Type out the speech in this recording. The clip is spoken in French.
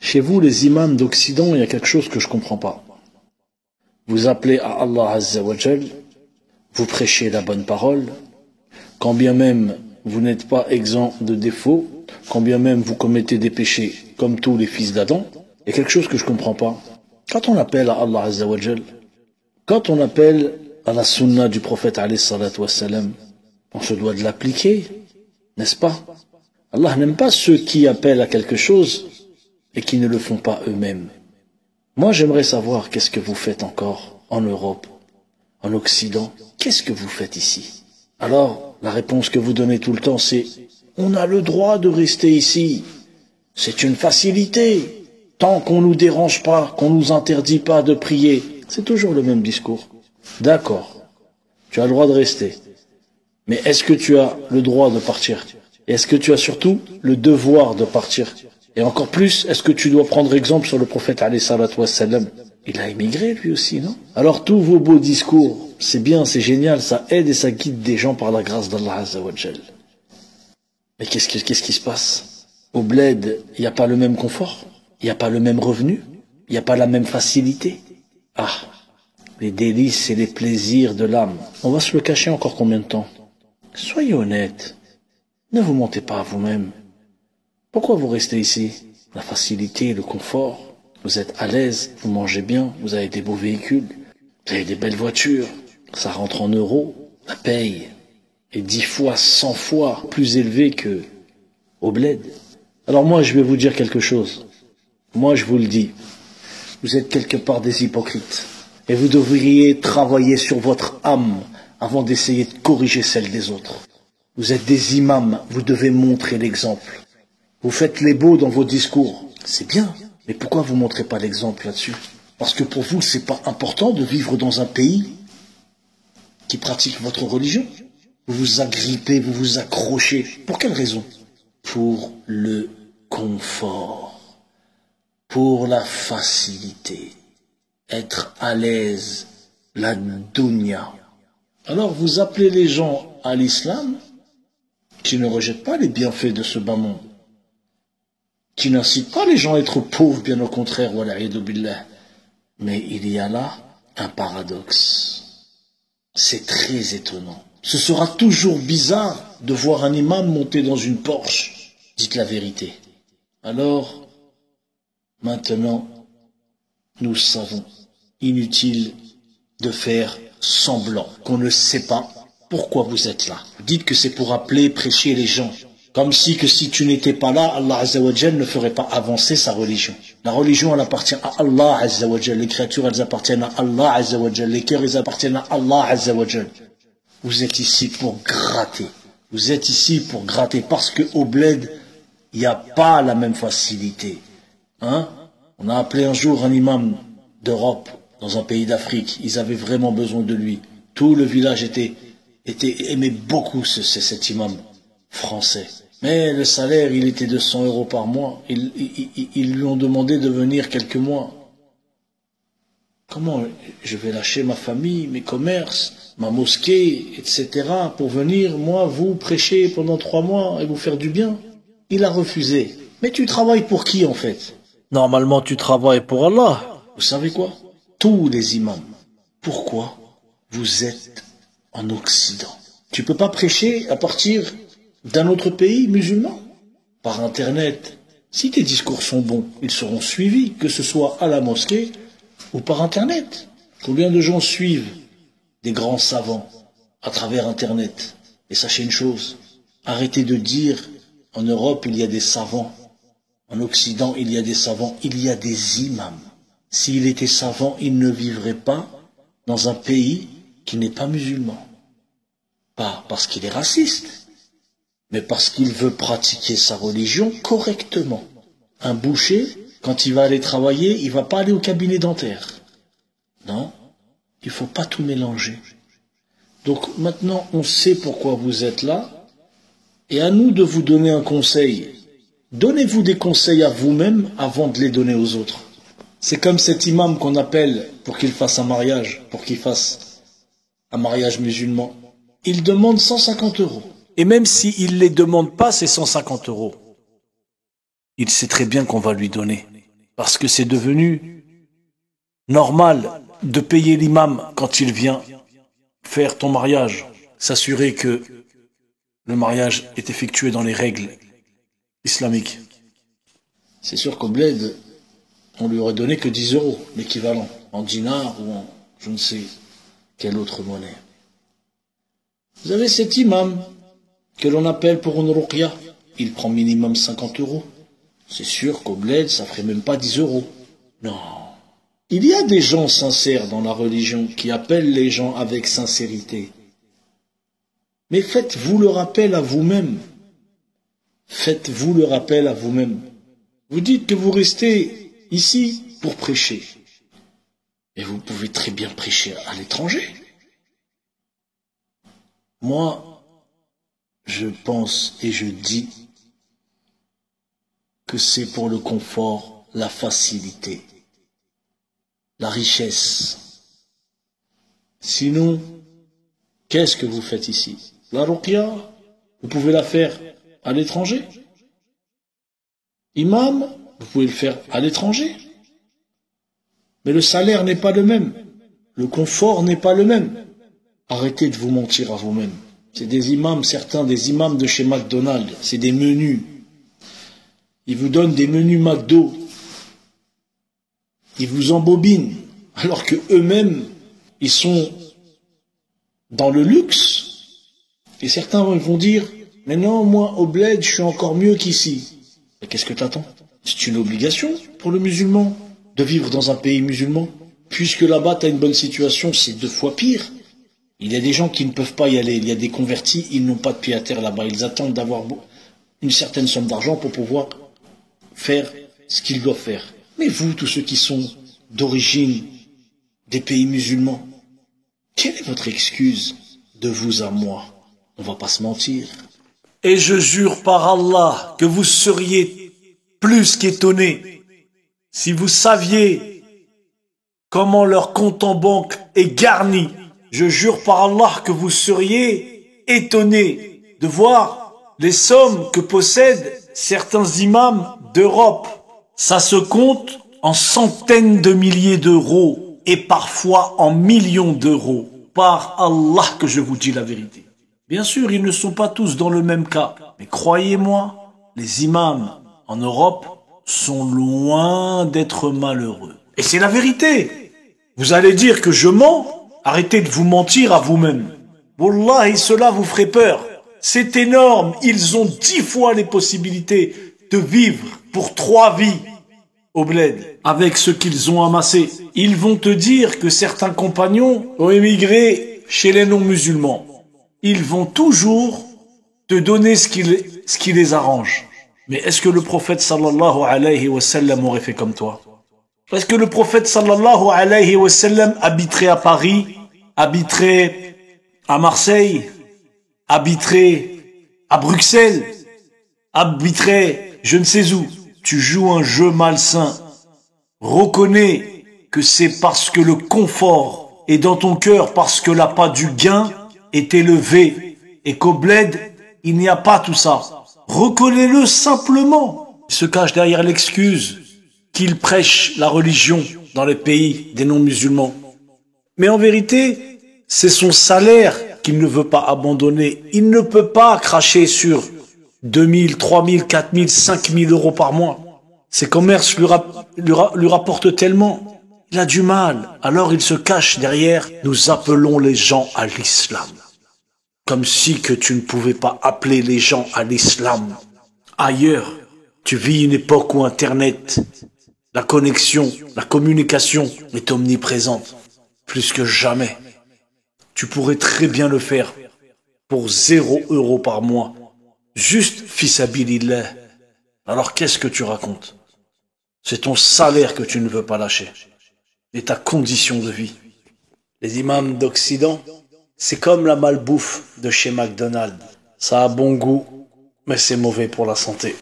Chez vous, les imams d'Occident, il y a quelque chose que je comprends pas. Vous appelez à Allah Azza wa Jal, vous prêchez la bonne parole, quand bien même vous n'êtes pas exempt de défauts, quand bien même vous commettez des péchés comme tous les fils d'Adam, il y a quelque chose que je comprends pas. Quand on appelle à Allah Azza wa Jal, quand on appelle à la sunna du prophète alayhi salatu wassalam, on se doit de l'appliquer, n'est-ce pas? Allah n'aime pas ceux qui appellent à quelque chose et qui ne le font pas eux-mêmes. Moi, j'aimerais savoir qu'est-ce que vous faites encore en Europe, en Occident. Qu'est-ce que vous faites ici? Alors, la réponse que vous donnez tout le temps, c'est « On a le droit de rester ici. C'est une facilité. Tant qu'on nous dérange pas, qu'on nous interdit pas de prier. » C'est toujours le même discours. D'accord, tu as le droit de rester. Mais est-ce que tu as le droit de partir? Et est-ce que tu as surtout le devoir de partir? Et encore plus, est-ce que tu dois prendre exemple sur le prophète alayhi salatu wassalam? Il a émigré lui aussi, non? Alors tous vos beaux discours, c'est bien, c'est génial, ça aide et ça guide des gens par la grâce d'Allah Azza wa Jal. Mais qu'est-ce qui se passe? Au bled, il n'y a pas le même confort, il n'y a pas le même revenu, il n'y a pas la même facilité. Ah, les délices et les plaisirs de l'âme. On va se le cacher encore combien de temps? Soyez honnêtes. Ne vous mentez pas à vous-même. Pourquoi vous restez ici? La facilité, le confort. Vous êtes à l'aise, vous mangez bien, vous avez des beaux véhicules, vous avez des belles voitures. Ça rentre en euros. La paye est 10 fois, 100 fois plus élevée que au bled. Alors moi, je vais vous dire quelque chose. Moi, je vous le dis. Vous êtes quelque part des hypocrites. Et vous devriez travailler sur votre âme avant d'essayer de corriger celle des autres. Vous êtes des imams, vous devez montrer l'exemple. Vous faites les beaux dans vos discours. C'est bien, mais pourquoi vous ne montrez pas l'exemple là-dessus? Parce que pour vous, c'est pas important de vivre dans un pays qui pratique votre religion. Vous vous agrippez, vous vous accrochez. Pour quelle raison? Pour le confort, pour la facilité, être à l'aise, la dunya. Alors vous appelez les gens à l'islam qui ne rejettent pas les bienfaits de ce bas monde, qui n'incitent pas les gens à être pauvres, bien au contraire, wala'iyadu billah. Mais il y a là un paradoxe. C'est très étonnant. Ce sera toujours bizarre de voir un imam monter dans une Porsche. Dites la vérité. Alors, maintenant, nous savons. Inutile de faire semblant qu'on ne sait pas pourquoi vous êtes là. Vous dites que c'est pour appeler, prêcher les gens. Comme si tu n'étais pas là, Allah Azza wa Jal ne ferait pas avancer sa religion. La religion, elle appartient à Allah Azza wa Jal. Les créatures, elles appartiennent à Allah Azza wa Jal. Les cœurs, ils appartiennent à Allah Azza wa Jal. Vous êtes ici pour gratter. Vous êtes ici pour gratter parce que au bled, il n'y a pas la même facilité. Hein? On a appelé un jour un imam d'Europe dans un pays d'Afrique. Ils avaient vraiment besoin de lui. Tout le village aimait beaucoup cet imam français. Mais le salaire, il était de 100 € par mois. Ils lui ont demandé de venir quelques mois. Comment je vais lâcher ma famille, mes commerces, ma mosquée, etc. pour venir, moi, vous prêcher pendant 3 mois et vous faire du bien? Il a refusé. Mais tu travailles pour qui en fait? Normalement, tu travailles pour Allah. Vous savez quoi? Tous les imams. Pourquoi vous êtes en Occident? Tu peux pas prêcher à partir d'un autre pays musulman? Par Internet. Si tes discours sont bons, ils seront suivis, que ce soit à la mosquée ou par Internet. Combien de gens suivent des grands savants à travers Internet? Et sachez une chose, arrêtez de dire en Europe il y a des savants, en Occident il y a des savants, il y a des imams. S'il était savant, il ne vivrait pas dans un pays qui n'est pas musulman. Pas parce qu'il est raciste, mais parce qu'il veut pratiquer sa religion correctement. Un boucher, quand il va aller travailler, il va pas aller au cabinet dentaire. Non, il faut pas tout mélanger. Donc maintenant, on sait pourquoi vous êtes là, et à nous de vous donner un conseil. Donnez-vous des conseils à vous-même avant de les donner aux autres. C'est comme cet imam qu'on appelle pour qu'il fasse un mariage, pour qu'il fasse un mariage musulman. Il demande 150 €. Et même s'il ne les demande pas, ces 150 €, il sait très bien qu'on va lui donner. Parce que c'est devenu normal de payer l'imam quand il vient faire ton mariage, s'assurer que le mariage est effectué dans les règles islamiques. C'est sûr qu'au bled, on lui aurait donné que 10 euros, l'équivalent, en dinars ou en je ne sais quelle autre monnaie. Vous avez cet imam que l'on appelle pour une ruqya, il prend minimum 50 euros. C'est sûr qu'au bled, ça ferait même pas 10 euros. Non. Il y a des gens sincères dans la religion qui appellent les gens avec sincérité. Mais faites-vous le rappel à vous-même. Faites-vous le rappel à vous-même. Vous dites que vous restez ici pour prêcher. Et vous pouvez très bien prêcher à l'étranger. Moi, je pense et je dis que c'est pour le confort, la facilité, la richesse. Sinon, qu'est-ce que vous faites ici? La ruqya, vous pouvez la faire à l'étranger. Imam, vous pouvez le faire à l'étranger. Mais le salaire n'est pas le même. Le confort n'est pas le même. Arrêtez de vous mentir à vous-même. C'est des imams, certains des imams de chez McDonald's. C'est des menus. Ils vous donnent des menus McDo. Ils vous embobinent. Alors que eux-mêmes, ils sont dans le luxe. Et certains vont dire, mais non, moi, au bled, je suis encore mieux qu'ici. Mais qu'est-ce que t'attends? C'est une obligation pour le musulman de vivre dans un pays musulman. Puisque là-bas, t'as une bonne situation, c'est 2 fois pire. Il y a des gens qui ne peuvent pas y aller. Il y a des convertis, ils n'ont pas de pied à terre là-bas. Ils attendent d'avoir une certaine somme d'argent pour pouvoir faire ce qu'ils doivent faire. Mais vous, tous ceux qui sont d'origine des pays musulmans, quelle est votre excuse de vous à moi? On va pas se mentir. Et je jure par Allah que vous seriez plus qu'étonnés si vous saviez comment leur compte en banque est garni. Je jure par Allah que vous seriez étonnés de voir les sommes que possèdent certains imams d'Europe. Ça se compte en centaines de milliers d'euros et parfois en millions d'euros. Par Allah que je vous dis la vérité. Bien sûr, ils ne sont pas tous dans le même cas. Mais croyez-moi, les imams en Europe sont loin d'être malheureux. Et c'est la vérité. Vous allez dire que je mens? Arrêtez de vous mentir à vous-même. Wallahi, cela vous ferait peur. C'est énorme. Ils ont 10 fois les possibilités de vivre pour 3 vies au bled avec ce qu'ils ont amassé. Ils vont te dire que certains compagnons ont émigré chez les non-musulmans. Ils vont toujours te donner ce qui les arrange. Mais est-ce que le prophète sallallahu alayhi wa sallam aurait fait comme toi? Est-ce que le prophète sallallahu alayhi wa sallam habiterait à Paris, habiterait à Marseille, habiterait à Bruxelles, habiterait je ne sais où? Tu joues un jeu malsain. Reconnais que c'est parce que le confort est dans ton cœur, parce que l'appât du gain est élevé et qu'au bled, il n'y a pas tout ça. Reconnais-le simplement. Il se cache derrière l'excuse qu'il prêche la religion dans les pays des non-musulmans. Mais en vérité, c'est son salaire qu'il ne veut pas abandonner. Il ne peut pas cracher sur 2000, 3000, 4000, 5000 euros par mois. Ses commerces lui rapportent tellement. Il a du mal. Alors il se cache derrière. Nous appelons les gens à l'islam. Comme si que tu ne pouvais pas appeler les gens à l'islam. Ailleurs, tu vis une époque où Internet, la connexion, la communication est omniprésente. Plus que jamais. Tu pourrais très bien le faire pour 0 € par mois. Juste fisabilillah. Alors qu'est-ce que tu racontes? C'est ton salaire que tu ne veux pas lâcher. Et ta condition de vie. Les imams d'Occident, c'est comme la malbouffe de chez McDonald's. Ça a bon goût, mais c'est mauvais pour la santé.